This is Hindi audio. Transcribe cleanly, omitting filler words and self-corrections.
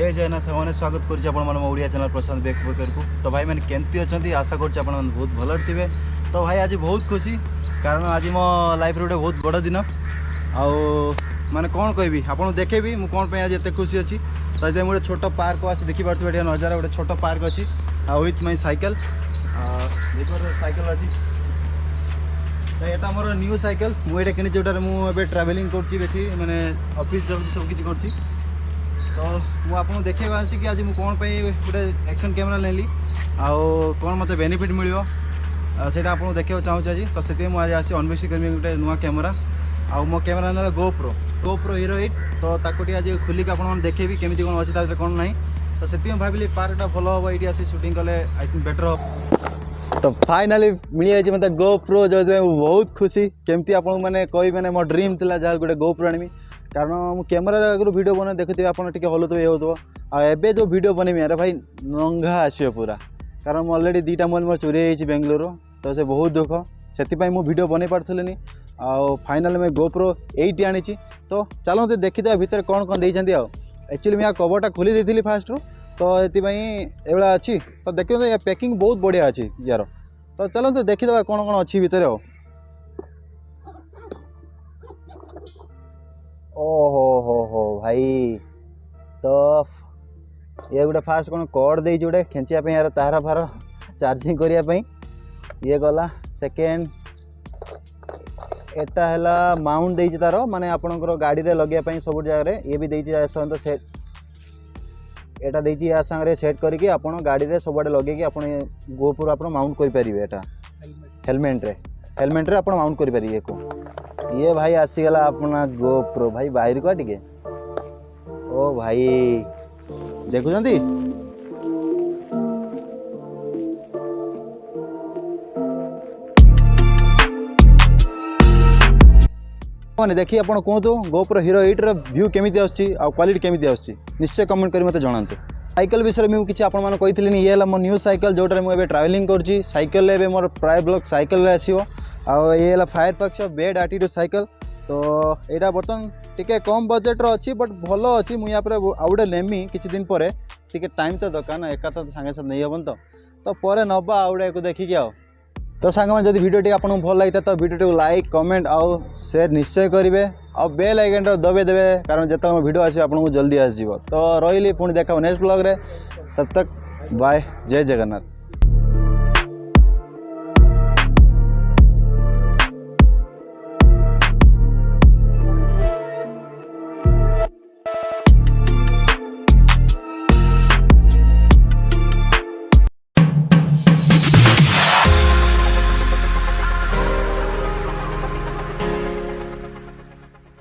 जय जगन्नाथ सामने स्वागत करिया चैनल प्रशांत बेकर को। तो भाई मैंने केमती अच्छा आशा कर बहुत भल थे। तो भाई आज बहुत खुशी कारण आज मो लाइफ गोटे बहुत बड़ दिन आउ माने कौन कहबी आपको देखेबी मु कौन पे आज एत खुशी अच्छी। तो ये गोटे छोट पार्क आस देखिए नजारा गोटे छोट पार्क अच्छी विथ माई साइकेल साइकेल अच्छी। तो यहाँ मोर न्यू साइकेल मुझे किनी जोटार मुझे ट्रावेलिंग कर बेसी माने ऑफिस जाऊँ सब किसी कर। तो मुझे देखा आसी कि आज मुझे कौन गोटे एक्शन कैमेरा नेली आउ कौन मत बेनिफिट मिल से आपको देखा चाहूँ आज। तो से मुझे आज अनबॉक्सिंग करी गोटे नुआ कैमेरा आउ मो कैमेरा ना GoPro Hero 8। तो ताकि आज खोलिक आप देखेबी केमी कौन अच्छी कौन ना। तो से भाविली पार्कटा भल हम ये आसी शूटिंग कले आई थिंक बेटर हो। तो फाइनाली मिल जाए मतलब GoPro जो बहुत खुशी केमती आप मैंने कही मैंने मो ड्रीम था जहाँ गोटे GoPro आनमी कारण मु कैमेरा आगे वीडियो बना देखुए आप हलुवे ये होता आबे जो वीडियो बनमी अरे भाई नंगा आसो पूरा कारण मुझे अलरेडी 2टा मोबाइल मोर चोरी होती बेंगलोर। तो से बहुत दुख से मुझे वीडियो बन पार्थनी आउ फाइनाल में GoPro 8 आनी। तो चलते देखीदे भितर कौन कौन देती एक्चुअली मैं कवरटा खोली देती फास्ट रू। तो ये अच्छी तो देखिए पैकिंग बहुत बढ़िया अच्छी यार। तो चलते देखीदे कौन कौन अच्छी भितर। ओहो हो भाई तो ये गोटे फास्ट कौन कॉर्ड दे गोटे खेचिया यार तार फार चार्जिंग करने ये गला। सेकेंड एटा है माउंट दे तार माने आपणकर गाड़ी रे लगे सब जगह ये भी देती तो सेट एटा देती या संगे सेट करके आपन गाड़ी रे सब आड़े लगे आप GoPro आप माउंट करें एटा हेलमेट रे आप माउंट करें को। ये भाई आसीगला अपना GoPro भाई बाहर को टिके ओ भाई देखुं मैंने देखिए आप कहतु GoPro Hero 8 व्यू केमी क्वालिटी केमी निश्चय कमेंट कर मत जनातु। साइकेल विषय में किसी आपनी ये मो न्यू साइकेल जोटा मुझे ट्रावेलिंग कर साइकेल मोर प्राय ब्लॉग साइकेल आसो आउ ये फायरफॉक्स बेड एटीट्यूड साइकेल। तो यहाँ बर्तमान टिके कम बजेट अच्छी बट भल अच्छी मुझे आउ गोटे नेमी किसी दिन पर टिके टाइम तो दरकार ना एका तो सागे साथ नहीं हेन। तो पर नवा आउ गोटे देखिए आओ। तो सांग मैंने जब वीडियो आपको भल लगी तो वीडियो लाइक कमेंट आउ शेयर निश्चय करेंगे और बेल आइकन दबे देवे कारण जो वीडियो आस आपको जल्दी आसो। तो रही पुणी देखा नेक्स्ट ब्लॉग रे तब तक बाय जय जगन्नाथ।